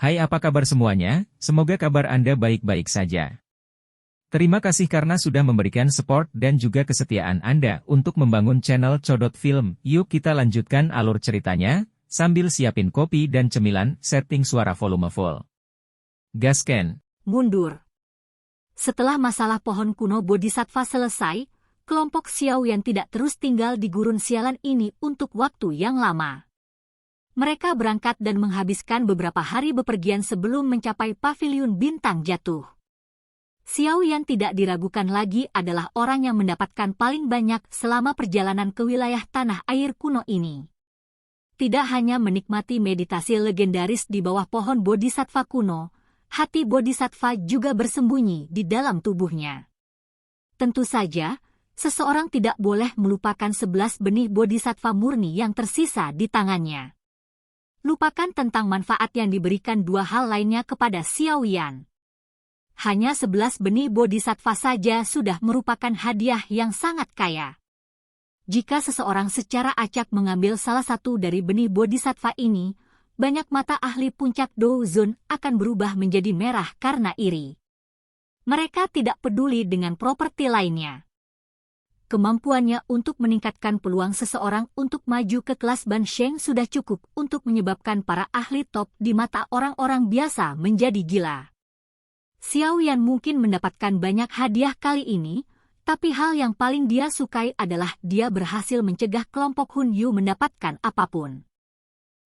Hai, apa kabar semuanya? Semoga kabar Anda baik-baik saja. Terima kasih karena sudah memberikan support dan juga kesetiaan Anda untuk membangun channel Codot Film. Yuk kita lanjutkan alur ceritanya, sambil siapin kopi dan cemilan, setting suara volume full. Gasken. Mundur. Setelah masalah pohon kuno Bodhisattva selesai, kelompok Xiaoyan tidak terus tinggal di gurun sialan ini untuk waktu yang lama. Mereka berangkat dan menghabiskan beberapa hari bepergian sebelum mencapai paviliun bintang jatuh. Xiaoyan tidak diragukan lagi adalah orang yang mendapatkan paling banyak selama perjalanan ke wilayah tanah air kuno ini. Tidak hanya menikmati meditasi legendaris di bawah pohon Bodhisattva kuno, hati Bodhisattva juga bersembunyi di dalam tubuhnya. Tentu saja, seseorang tidak boleh melupakan 11 benih Bodhisattva murni yang tersisa di tangannya. Lupakan tentang manfaat yang diberikan dua hal lainnya kepada Xiaoyan. Hanya 11 benih Bodhisattva saja sudah merupakan hadiah yang sangat kaya. Jika seseorang secara acak mengambil salah satu dari benih Bodhisattva ini, banyak mata ahli puncak Douzun akan berubah menjadi merah karena iri. Mereka tidak peduli dengan properti lainnya. Kemampuannya untuk meningkatkan peluang seseorang untuk maju ke kelas Ban Sheng sudah cukup untuk menyebabkan para ahli top di mata orang-orang biasa menjadi gila. Xiaoyan mungkin mendapatkan banyak hadiah kali ini, tapi hal yang paling dia sukai adalah dia berhasil mencegah kelompok Hun Yu mendapatkan apapun.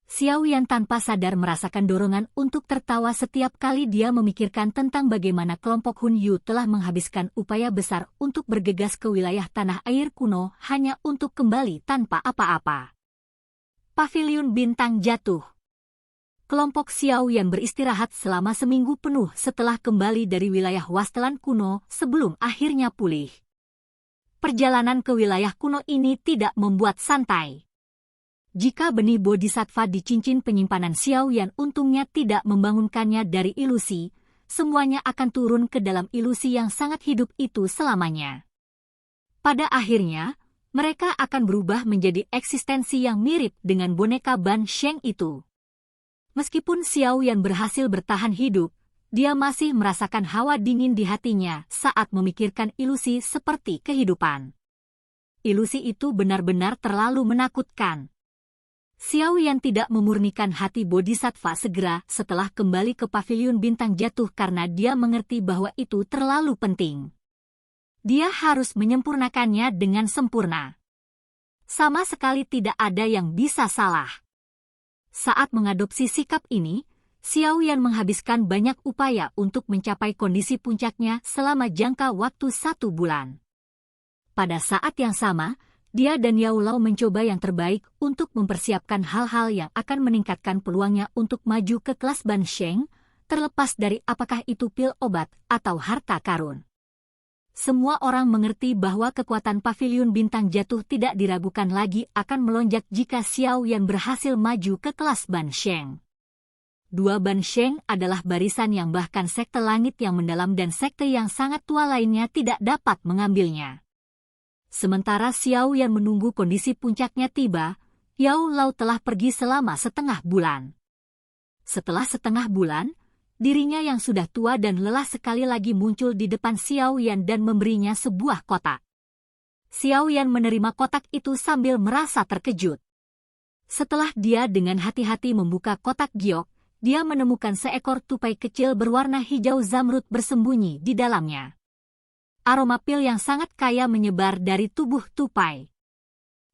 Xiaoyan tanpa sadar merasakan dorongan untuk tertawa setiap kali dia memikirkan tentang bagaimana kelompok Hun Yu telah menghabiskan upaya besar untuk bergegas ke wilayah tanah air kuno hanya untuk kembali tanpa apa-apa. Paviliun bintang jatuh. Kelompok Xiaoyan beristirahat selama seminggu penuh setelah kembali dari wilayah Wastelan kuno sebelum akhirnya pulih. Perjalanan ke wilayah kuno ini tidak membuat santai. Jika benih Bodhisattva di cincin penyimpanan Xiaoyan untungnya tidak membangunkannya dari ilusi, semuanya akan turun ke dalam ilusi yang sangat hidup itu selamanya. Pada akhirnya, mereka akan berubah menjadi eksistensi yang mirip dengan boneka Ban Sheng itu. Meskipun Xiaoyan berhasil bertahan hidup, dia masih merasakan hawa dingin di hatinya saat memikirkan ilusi seperti kehidupan. Ilusi itu benar-benar terlalu menakutkan. Xiaoyan tidak memurnikan hati Bodhisattva segera setelah kembali ke paviliun bintang jatuh karena dia mengerti bahwa itu terlalu penting. Dia harus menyempurnakannya dengan sempurna. Sama sekali tidak ada yang bisa salah. Saat mengadopsi sikap ini, Xiaoyan menghabiskan banyak upaya untuk mencapai kondisi puncaknya selama jangka waktu 1 bulan. Pada saat yang sama, dia dan Yao Lao mencoba yang terbaik untuk mempersiapkan hal-hal yang akan meningkatkan peluangnya untuk maju ke kelas Ban Sheng, terlepas dari apakah itu pil obat atau harta karun. Semua orang mengerti bahwa kekuatan paviliun bintang jatuh tidak diragukan lagi akan melonjak jika Xiaoyan berhasil maju ke kelas Ban Sheng. 2 Ban Sheng adalah barisan yang bahkan sekte langit yang mendalam dan sekte yang sangat tua lainnya tidak dapat mengambilnya. Sementara Xiaoyan menunggu kondisi puncaknya tiba, Yao Lao telah pergi selama setengah bulan. Setelah setengah bulan, dirinya yang sudah tua dan lelah sekali lagi muncul di depan Xiaoyan dan memberinya sebuah kotak. Xiaoyan menerima kotak itu sambil merasa terkejut. Setelah dia dengan hati-hati membuka kotak giok, dia menemukan seekor tupai kecil berwarna hijau zamrud bersembunyi di dalamnya. Aroma pil yang sangat kaya menyebar dari tubuh tupai.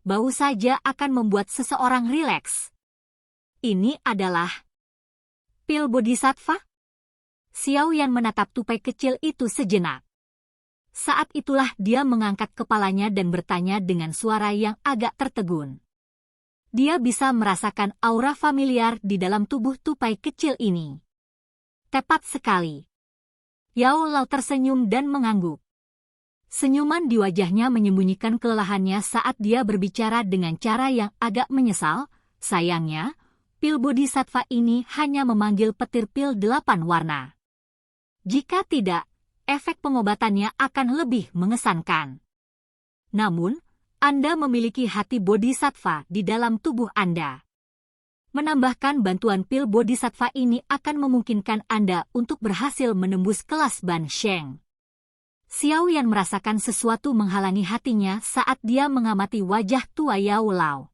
Bau saja akan membuat seseorang rileks. Ini adalah pil Bodhisattva? Xiaoyan menatap tupai kecil itu sejenak. Saat itulah dia mengangkat kepalanya dan bertanya dengan suara yang agak tertegun. Dia bisa merasakan aura familiar di dalam tubuh tupai kecil ini. Tepat sekali. Yao Lao tersenyum dan mengangguk. Senyuman di wajahnya menyembunyikan kelelahannya saat dia berbicara dengan cara yang agak menyesal. Sayangnya, pil Bodhisattva ini hanya memanggil petir pil 8 warna. Jika tidak, efek pengobatannya akan lebih mengesankan. Namun, Anda memiliki hati Bodhisattva di dalam tubuh Anda. Menambahkan bantuan pil bodhisattva ini akan memungkinkan Anda untuk berhasil menembus kelas Ban Sheng. Xiao Yan merasakan sesuatu menghalangi hatinya saat dia mengamati wajah tua Yao Lao.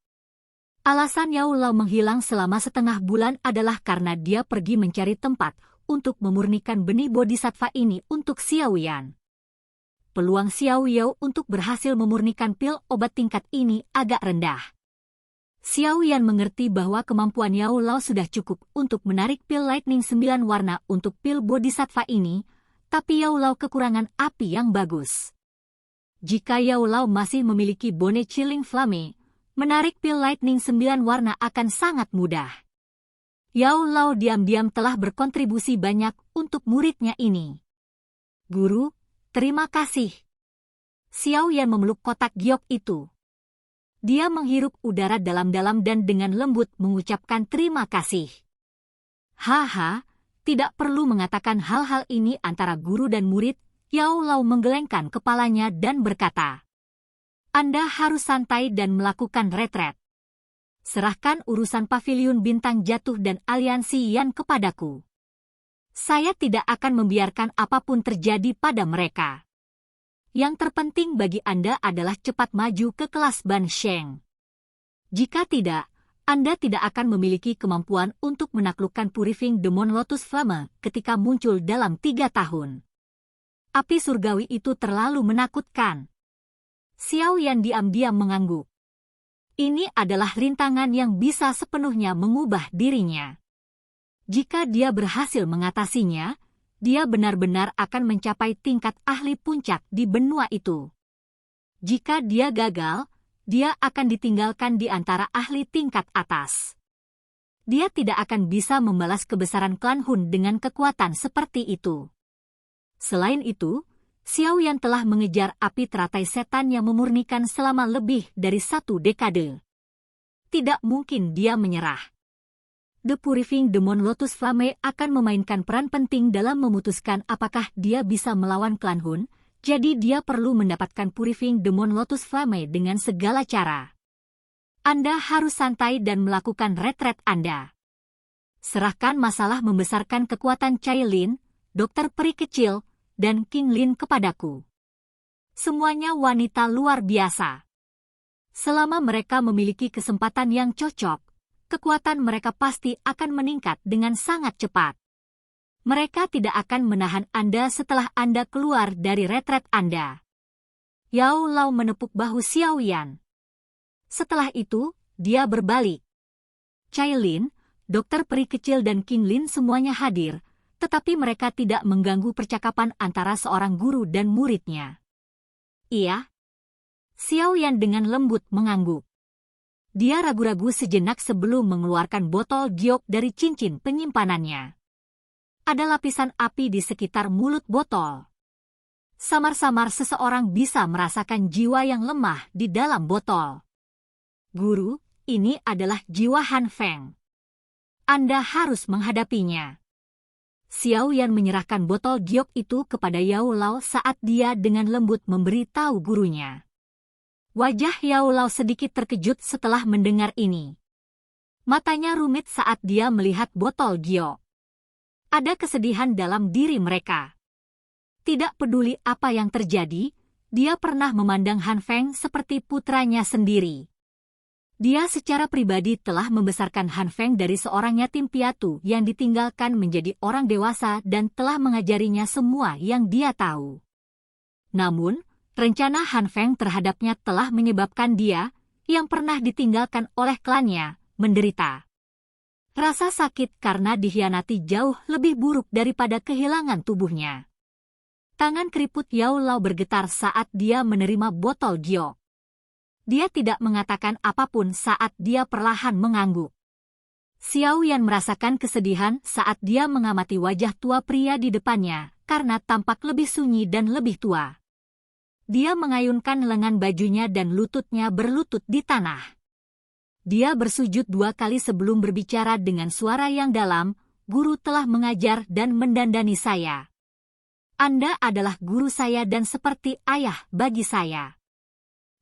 Alasan Yao Lao menghilang selama setengah bulan adalah karena dia pergi mencari tempat untuk memurnikan benih bodhisattva ini untuk Xiao Yan. Peluang Xiao Yao untuk berhasil memurnikan pil obat tingkat ini agak rendah. Xiao Yan mengerti bahwa kemampuan Yao Lao sudah cukup untuk menarik pil Lightning 9 warna untuk pil bodhisattva ini, tapi Yao Lao kekurangan api yang bagus. Jika Yao Lao masih memiliki bone Chilling Flame, menarik pil Lightning 9 warna akan sangat mudah. Yao Lao diam-diam telah berkontribusi banyak untuk muridnya ini. Guru, terima kasih. Xiao Yan memeluk kotak giok itu. Dia menghirup udara dalam-dalam dan dengan lembut mengucapkan terima kasih. Haha. Tidak perlu mengatakan hal-hal ini antara guru dan murid, Yao Lao menggelengkan kepalanya dan berkata, Anda harus santai dan melakukan retret. Serahkan urusan pavilion bintang jatuh dan aliansi Yan kepadaku. Saya tidak akan membiarkan apapun terjadi pada mereka. Yang terpenting bagi Anda adalah cepat maju ke kelas Ban Sheng. Jika tidak, Anda tidak akan memiliki kemampuan untuk menaklukkan Purifying Demon Lotus Flame ketika muncul dalam 3 tahun. Api surgawi itu terlalu menakutkan. Xiao Yan diam-diam mengangguk. Ini adalah rintangan yang bisa sepenuhnya mengubah dirinya. Jika dia berhasil mengatasinya, dia benar-benar akan mencapai tingkat ahli puncak di benua itu. Jika dia gagal, dia akan ditinggalkan di antara ahli tingkat atas. Dia tidak akan bisa membalas kebesaran klan Hun dengan kekuatan seperti itu. Selain itu, Xiao Yan telah mengejar api teratai setan yang memurnikan selama lebih dari 1 dekade. Tidak mungkin dia menyerah. The Purifying Demon Lotus Flame akan memainkan peran penting dalam memutuskan apakah dia bisa melawan klan Hun. Jadi dia perlu mendapatkan Purifying Demon Lotus Flame dengan segala cara. Anda harus santai dan melakukan retret Anda. Serahkan masalah membesarkan kekuatan Cai Lin, Dokter Peri Kecil, dan King Lin kepadaku. Semuanya wanita luar biasa. Selama mereka memiliki kesempatan yang cocok, kekuatan mereka pasti akan meningkat dengan sangat cepat. Mereka tidak akan menahan Anda setelah Anda keluar dari retret Anda. Yao Lao menepuk bahu Xiao Yan. Setelah itu, dia berbalik. Cai Lin, Dokter Peri Kecil dan King Lin semuanya hadir, tetapi mereka tidak mengganggu percakapan antara seorang guru dan muridnya. Iya. Xiao Yan dengan lembut mengangguk. Dia ragu-ragu sejenak sebelum mengeluarkan botol giok dari cincin penyimpanannya. Ada lapisan api di sekitar mulut botol. Samar-samar seseorang bisa merasakan jiwa yang lemah di dalam botol. Guru, ini adalah jiwa Han Feng. Anda harus menghadapinya. Xiao Yan menyerahkan botol giok itu kepada Yao Lao saat dia dengan lembut memberi tahu gurunya. Wajah Yao Lao sedikit terkejut setelah mendengar ini. Matanya rumit saat dia melihat botol giok. Ada kesedihan dalam diri mereka. Tidak peduli apa yang terjadi, dia pernah memandang Han Feng seperti putranya sendiri. Dia secara pribadi telah membesarkan Han Feng dari seorang yatim piatu yang ditinggalkan menjadi orang dewasa dan telah mengajarinya semua yang dia tahu. Namun, rencana Han Feng terhadapnya telah menyebabkan dia, yang pernah ditinggalkan oleh klannya, menderita. Rasa sakit karena dikhianati jauh lebih buruk daripada kehilangan tubuhnya. Tangan keriput Yao Lao bergetar saat dia menerima botol giok. Dia tidak mengatakan apapun saat dia perlahan mengangguk. Xiao Yan merasakan kesedihan saat dia mengamati wajah tua pria di depannya karena tampak lebih sunyi dan lebih tua. Dia mengayunkan lengan bajunya dan lututnya berlutut di tanah. Dia bersujud 2 kali sebelum berbicara dengan suara yang dalam, guru telah mengajar dan mendandani saya. Anda adalah guru saya dan seperti ayah bagi saya.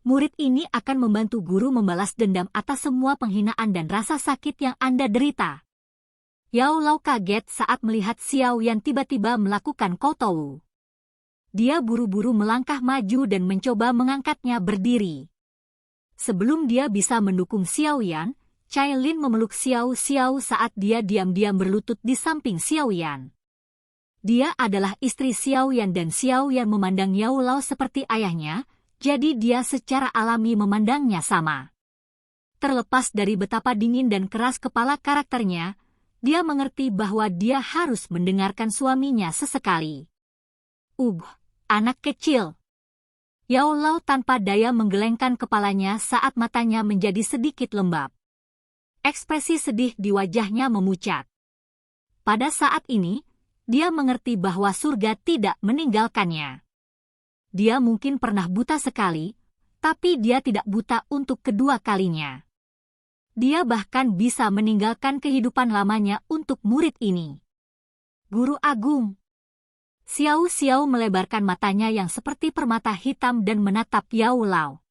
Murid ini akan membantu guru membalas dendam atas semua penghinaan dan rasa sakit yang Anda derita. Yao Lao kaget saat melihat Xiao Yan tiba-tiba melakukan koutou. Dia buru-buru melangkah maju dan mencoba mengangkatnya berdiri. Sebelum dia bisa mendukung Xiao Yan, Cai Lin memeluk Xiao Xiao saat dia diam-diam berlutut di samping Xiao Yan. Dia adalah istri Xiao Yan dan Xiao Yan memandang Yao Lao seperti ayahnya, jadi dia secara alami memandangnya sama. Terlepas dari betapa dingin dan keras kepala karakternya, dia mengerti bahwa dia harus mendengarkan suaminya sesekali. Anak kecil. Yao Lao tanpa daya menggelengkan kepalanya saat matanya menjadi sedikit lembab. Ekspresi sedih di wajahnya memucat. Pada saat ini, dia mengerti bahwa surga tidak meninggalkannya. Dia mungkin pernah buta sekali, tapi dia tidak buta untuk kedua kalinya. Dia bahkan bisa meninggalkan kehidupan lamanya untuk murid ini. Guru Agung. Xiao Xiao melebarkan matanya yang seperti permata hitam dan menatap Yao Lao.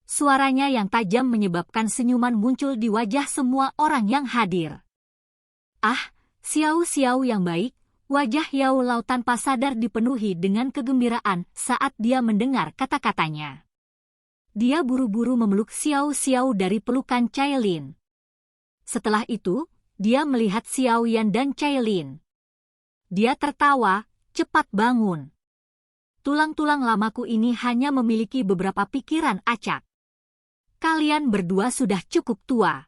Suaranya yang tajam menyebabkan senyuman muncul di wajah semua orang yang hadir. Xiao Xiao yang baik. Wajah Yao Lao tanpa sadar dipenuhi dengan kegembiraan saat dia mendengar kata-katanya. Dia buru-buru memeluk Xiao Xiao dari pelukan Cai Lin. Setelah itu, dia melihat Xiao Yan dan Cai Lin. Dia tertawa, cepat bangun. Tulang-tulang lamaku ini hanya memiliki beberapa pikiran acak. Kalian berdua sudah cukup tua.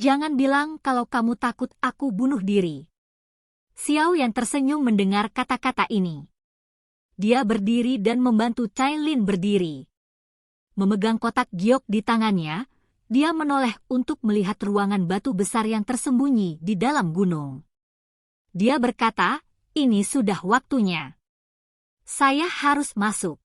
Jangan bilang kalau kamu takut aku bunuh diri. Xiao Yan tersenyum mendengar kata-kata ini. Dia berdiri dan membantu Cai Lin berdiri. Memegang kotak giok di tangannya, dia menoleh untuk melihat ruangan batu besar yang tersembunyi di dalam gunung. Dia berkata, ini sudah waktunya. Saya harus masuk.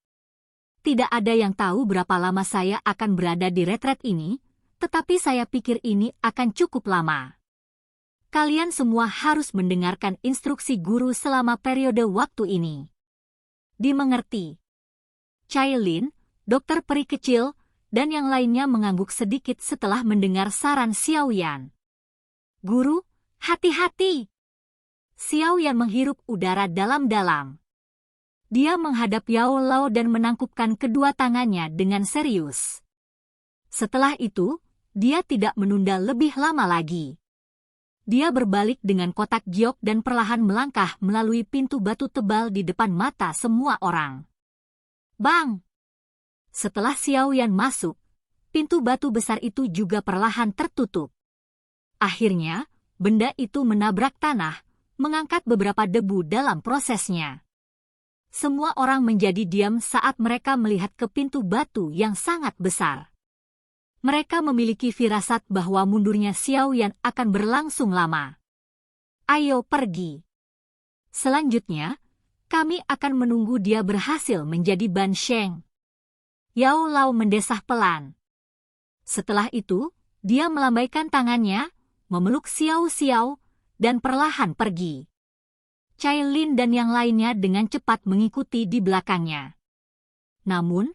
Tidak ada yang tahu berapa lama saya akan berada di retret ini, tetapi saya pikir ini akan cukup lama. Kalian semua harus mendengarkan instruksi guru selama periode waktu ini. Dimengerti. Cai Lin, dokter peri kecil, dan yang lainnya mengangguk sedikit setelah mendengar saran Xiao Yan. Guru, hati-hati. Xiao Yan menghirup udara dalam-dalam. Dia menghadap Yao Lao dan menangkupkan kedua tangannya dengan serius. Setelah itu, dia tidak menunda lebih lama lagi. Dia berbalik dengan kotak giok dan perlahan melangkah melalui pintu batu tebal di depan mata semua orang. Bang! Setelah Xiao Yan masuk, pintu batu besar itu juga perlahan tertutup. Akhirnya, benda itu menabrak tanah, mengangkat beberapa debu dalam prosesnya. Semua orang menjadi diam saat mereka melihat ke pintu batu yang sangat besar. Mereka memiliki firasat bahwa mundurnya Xiao Yan akan berlangsung lama. Ayo pergi. Selanjutnya, kami akan menunggu dia berhasil menjadi Ban Sheng. Yao Lao mendesah pelan. Setelah itu, dia melambaikan tangannya, memeluk Xiao Xiao, dan perlahan pergi. Cai Lin dan yang lainnya dengan cepat mengikuti di belakangnya. Namun,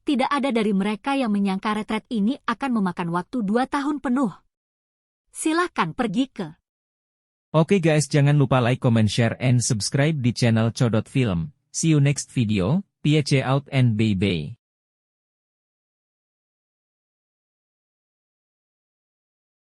tidak ada dari mereka yang menyangka retret ini akan memakan waktu 2 tahun penuh. Silakan pergi ke. Oke guys, jangan lupa like, comment, share, and subscribe di channel Codot Film. See you next video. Peace out and bye-bye.